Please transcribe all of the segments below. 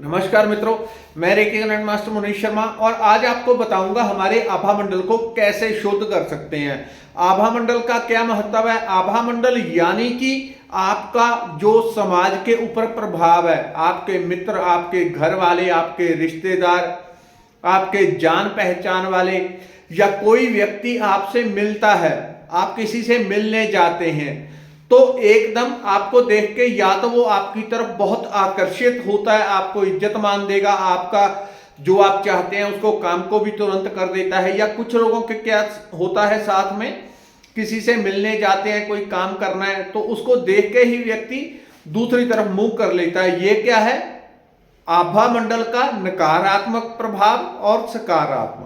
नमस्कार मित्रों, मैं reiki grand master Munish Sharma और आज आपको बताऊंगा हमारे आभा मंडल को कैसे शुद्ध कर सकते हैं। आभा मंडल का क्या महत्व है। आभा मंडल यानी कि आपका जो समाज के ऊपर प्रभाव है, आपके मित्र, आपके घर वाले, आपके रिश्तेदार, आपके जान पहचान वाले या कोई व्यक्ति आपसे मिलता है, आप किसी से मिलने जाते हैं तो एकदम आपको देख के या तो वो आपकी तरफ बहुत आकर्षित होता है, आपको इज्जत मान देगा, आपका जो आप चाहते हैं उसको काम को भी तुरंत कर देता है। या कुछ लोगों के क्या होता है, साथ में किसी से मिलने जाते हैं, कोई काम करना है तो उसको देख के ही व्यक्ति दूसरी तरफ मुंह कर लेता है। ये क्या है, आभा मंडल का नकारात्मक प्रभाव और सकारात्मक।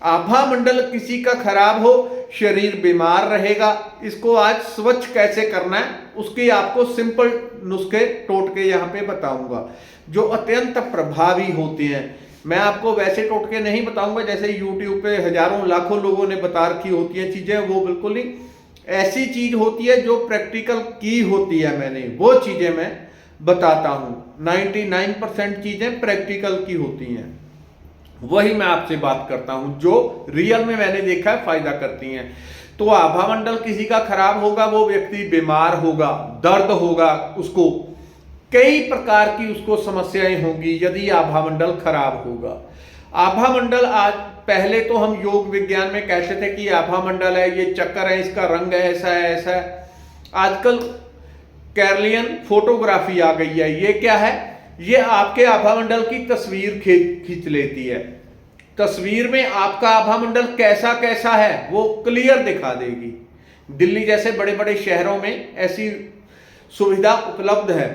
आभा मंडल किसी का खराब हो, शरीर बीमार रहेगा। इसको आज स्वच्छ कैसे करना है उसकी आपको सिंपल नुस्खे टोटके यहां पे बताऊंगा जो अत्यंत प्रभावी होते हैं। मैं आपको वैसे टोटके नहीं बताऊंगा जैसे यूट्यूब पे हजारों लाखों लोगों ने बता रखी होती है चीजें, वो बिल्कुल नहीं। ऐसी चीज होती है जो प्रैक्टिकल की होती है, मैंने वो चीजें मैं बताता हूं। 99% चीजें प्रैक्टिकल की होती हैं, वही मैं आपसे बात करता हूं जो रियल में मैंने देखा है फायदा करती हैं। तो आभा मंडल किसी का खराब होगा, वो व्यक्ति बीमार होगा, दर्द होगा, उसको कई प्रकार की उसको समस्याएं होंगी यदि आभा मंडल खराब होगा। आभा मंडल आज, पहले तो हम योग विज्ञान में कहते थे कि आभा मंडल है, ये चक्कर है, इसका रंग है, ऐसा है, ऐसा है। आजकल कैरलियन फोटोग्राफी आ गई है। ये क्या है, ये आपके आभा मंडल की तस्वीर खींच लेती है। तस्वीर में आपका आभा मंडल कैसा कैसा है वो क्लियर दिखा देगी। दिल्ली जैसे बड़े बड़े शहरों में ऐसी सुविधा उपलब्ध है,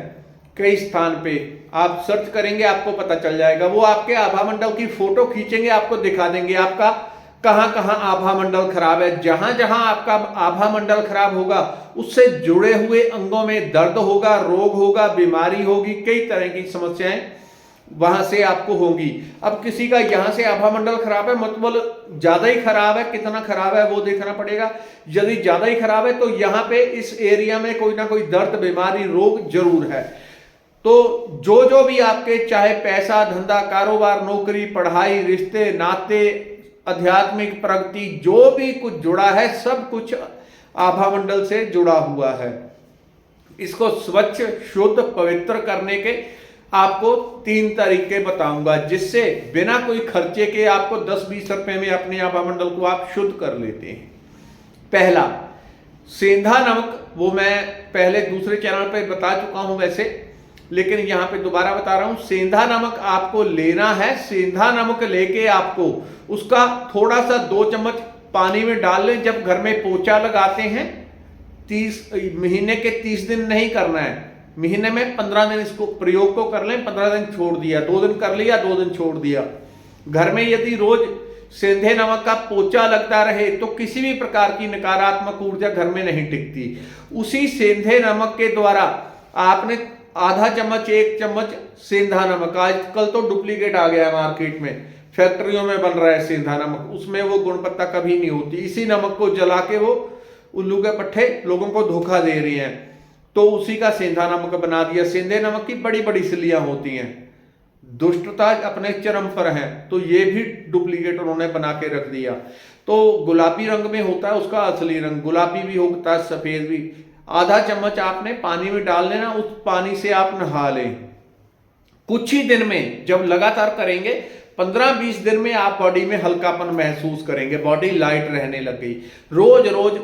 कई स्थान पे आप सर्च करेंगे आपको पता चल जाएगा। वो आपके आभा मंडल की फोटो खींचेंगे, आपको दिखा देंगे आपका कहां कहां आभा मंडल खराब है। जहां जहां आपका आभा मंडल खराब होगा उससे जुड़े हुए अंगों में दर्द होगा, रोग होगा, बीमारी होगी, कई तरह की समस्याएं वहां से आपको होंगी। अब किसी का यहां से आभा मंडल खराब है, मतलब ज्यादा ही खराब है, कितना खराब है वो देखना पड़ेगा। यदि ज्यादा ही खराब है तो यहां पे इस एरिया में कोई ना कोई दर्द, बीमारी, रोग जरूर है। तो जो जो भी आपके, चाहे पैसा, धंधा, कारोबार, नौकरी, पढ़ाई, रिश्ते, नाते, आध्यात्मिक प्रगति, जो भी कुछ जुड़ा है सब कुछ आभा मंडल से जुड़ा हुआ है। इसको स्वच्छ, शुद्ध, पवित्र करने के आपको 3 तरीके बताऊंगा जिससे बिना कोई खर्चे के आपको 10-20 रुपए में अपने आभा मंडल को आप शुद्ध कर लेते हैं। पहला, सेंधा नमक, वो मैं पहले दूसरे चैनल पे बता चुका हूं वैसे, लेकिन यहां पे दोबारा बता रहा हूं। सेंधा नमक आपको लेना है। सेंधा नमक लेके आपको उसका थोड़ा सा 2 चम्मच पानी में डाल लें। जब घर में पोछा लगाते हैं, 30 महीने के 30 दिन नहीं करना है, महीने में 15 दिन इसको प्रयोग को कर लें। 15 दिन छोड़ दिया, 2 दिन कर लिया, 2 दिन छोड़ दिया। घर में यदि रोज सेंधे नमक का पोछा लगता रहे तो किसी भी प्रकार की नकारात्मक ऊर्जा घर में नहीं टिकती। उसी सेंधे नमक के द्वारा आपने आधा चम्मच, 1 चम्मच सेंधा नमक, आजकल तो डुप्लीकेट आ गया है मार्केट में, फैक्ट्रियों में बन रहा है सेंधा नमक, उसमें वो गुणवत्ता कभी नहीं होती। इसी नमक को जला के वो उल्लू के पट्टे लोगों को धोखा दे रही हैं, तो उसी का सेंधा नमक बना दिया। सेंधे नमक की बड़ी बड़ी सिल्लियां होती हैं, दुष्टता अपने चरम पर है, तो ये भी डुप्लीकेट उन्होंने बना के रख दिया। तो गुलाबी रंग में होता है उसका असली रंग, गुलाबी भी होता है, सफेद भी। आधा चम्मच आपने पानी में डाल लेना, उस पानी से आप नहा लें। कुछ ही दिन में जब लगातार करेंगे, 15-20 दिन में आप बॉडी में हल्कापन महसूस करेंगे, बॉडी लाइट रहने लग गई। रोज रोज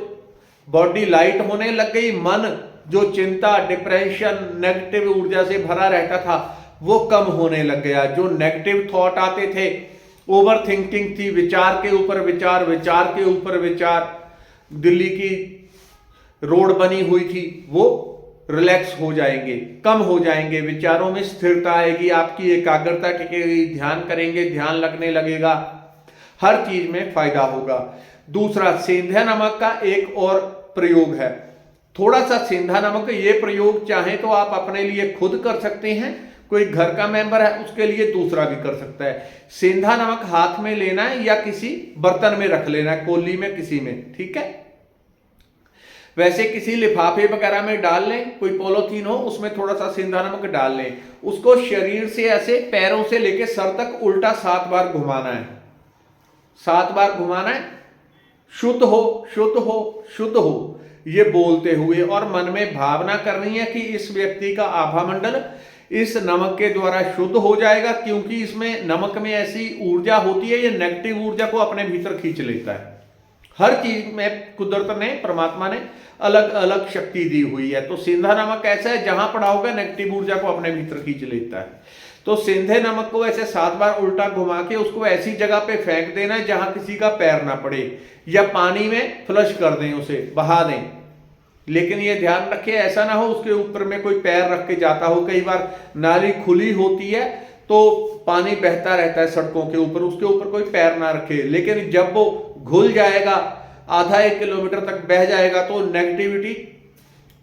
बॉडी लाइट होने लग गई। मन जो चिंता, डिप्रेशन, नेगेटिव ऊर्जा से भरा रहता था वो कम होने लग गया। जो नेगेटिव थॉट आते थे, ओवर थिंकिंग थी, विचार के ऊपर विचार, विचार के ऊपर विचार, दिल्ली की रोड बनी हुई थी, वो रिलैक्स हो जाएंगे, कम हो जाएंगे। विचारों में स्थिरता आएगी, आपकी एकाग्रता टिकेगी, ध्यान करेंगे, ध्यान लगने लगेगा, हर चीज में फायदा होगा। दूसरा, सेंधा नमक का एक और प्रयोग है। थोड़ा सा सेंधा नमक, ये प्रयोग चाहे तो आप अपने लिए खुद कर सकते हैं, कोई घर का मेंबर है उसके लिए दूसरा भी कर सकता है। सेंधा नमक हाथ में लेना है या किसी बर्तन में रख लेना है, कोली में, किसी में, ठीक है। वैसे किसी लिफाफे वगैरह में डाल लें, कोई पॉलीथीन हो उसमें थोड़ा सा सेंधा नमक डाल लें। उसको शरीर से ऐसे पैरों से लेके सर तक उल्टा 7 बार घुमाना है, 7 बार घुमाना है। शुद्ध हो शुद्ध हो शुद्ध हो ये बोलते हुए, और मन में भावना करनी है कि इस व्यक्ति का आभा मंडल इस नमक के द्वारा शुद्ध हो जाएगा, क्योंकि इसमें नमक में ऐसी ऊर्जा होती है, ये नेगेटिव ऊर्जा को अपने भीतर खींच लेता है। हर चीज में कुदरत ने, परमात्मा ने अलग अलग शक्ति दी हुई है। तो सेंधा नमक ऐसा है जहां पड़ा होगा नेगेटिव ऊर्जा को अपने भीतर खींच लेता है। तो सेंधे नमक को ऐसे 7 बार उल्टा घुमा के उसको ऐसी जगह पे फेंक देना है जहां किसी का पैर ना पड़े, या पानी में फ्लश कर दें, उसे बहा दें। लेकिन ये ध्यान रखें ऐसा ना हो उसके ऊपर में कोई पैर रख के जाता हो। कई बार नाली खुली होती है तो पानी बहता रहता है सड़कों के ऊपर, उसके ऊपर कोई पैर ना रखे। लेकिन जब वो घुल जाएगा, आधा 1 किलोमीटर तक बह जाएगा, तो नेगेटिविटी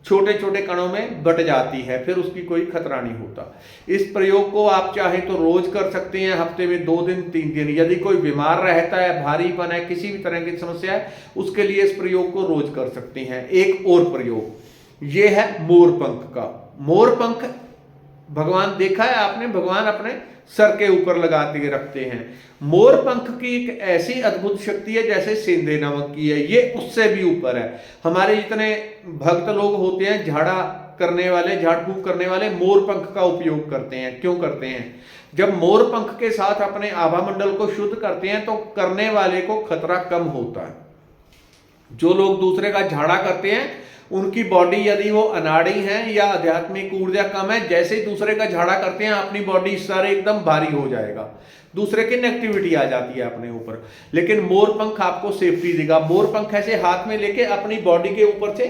छोटे छोटे कणों में बट जाती है, फिर उसकी कोई खतरा नहीं होता। इस प्रयोग को आप चाहें तो रोज कर सकते हैं, हफ्ते में 2 दिन 3 दिन। यदि कोई बीमार रहता है, भारीपन है, किसी भी तरह की समस्या है, उसके लिए इस प्रयोग को रोज कर सकते हैं। एक और प्रयोग ये है मोर पंख का। मोर पंख भगवान देखा है आपने, भगवान अपने सर के ऊपर लगा के रखते हैं। मोर पंख की एक ऐसी अद्भुत शक्ति है जैसे सेंधे नमक की है, ये उससे भी ऊपर है। हमारे जितने भक्त लोग होते हैं, झाड़ा करने वाले, झाड़ फूक करने वाले, मोर पंख का उपयोग करते हैं। क्यों करते हैं? जब मोर पंख के साथ अपने आभा मंडल को शुद्ध करते हैं तो करने वाले को खतरा कम होता है। जो लोग दूसरे का झाड़ा करते हैं उनकी बॉडी, यदि वो अनाड़ी है या आध्यात्मिक ऊर्जा कम है, जैसे ही दूसरे का झाड़ा करते हैं अपनी बॉडी सर एकदम भारी हो जाएगा, दूसरे की नेगेटिविटी आ जाती है अपने ऊपर। लेकिन मोर पंख आपको सेफ्टी देगा। मोर पंख ऐसे हाथ में लेके अपनी बॉडी के ऊपर से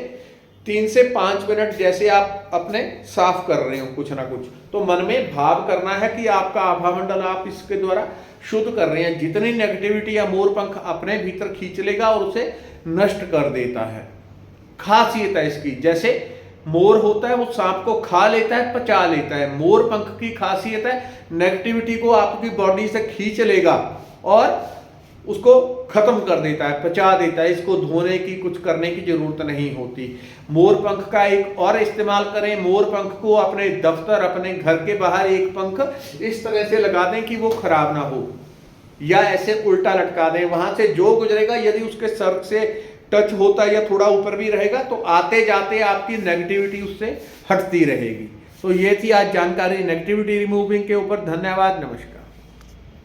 3 से 5 मिनट जैसे आप अपने साफ कर रहे हो कुछ ना कुछ, तो मन में भाव करना है कि आपका आभा मंडल आप इसके द्वारा शुद्ध कर रहे हैं। जितनी नेगेटिविटी या मोर पंख अपने भीतर खींच लेगा और उसे नष्ट कर देता है। खासियत है इसकी, जैसे मोर होता है वो सांप को खा लेता है, पचा लेता है। मोर पंख की खासियत है नेगेटिविटी को आपकी बॉडी से खींच लेगा और उसको खत्म कर देता है, पचा देता है। इसको धोने की, कुछ करने की जरूरत नहीं होती। मोर पंख का एक और इस्तेमाल करें। मोर पंख को अपने दफ्तर, अपने घर के बाहर एक पंख इस तरह से लगा दें कि वो खराब ना हो, या ऐसे उल्टा लटका दें। वहां से जो गुजरेगा यदि उसके सर से टच होता है या थोड़ा ऊपर भी रहेगा तो आते जाते आपकी नेगेटिविटी उससे हटती रहेगी। तो ये थी आज जानकारी नेगेटिविटी रिमूविंग के ऊपर। धन्यवाद, नमस्कार।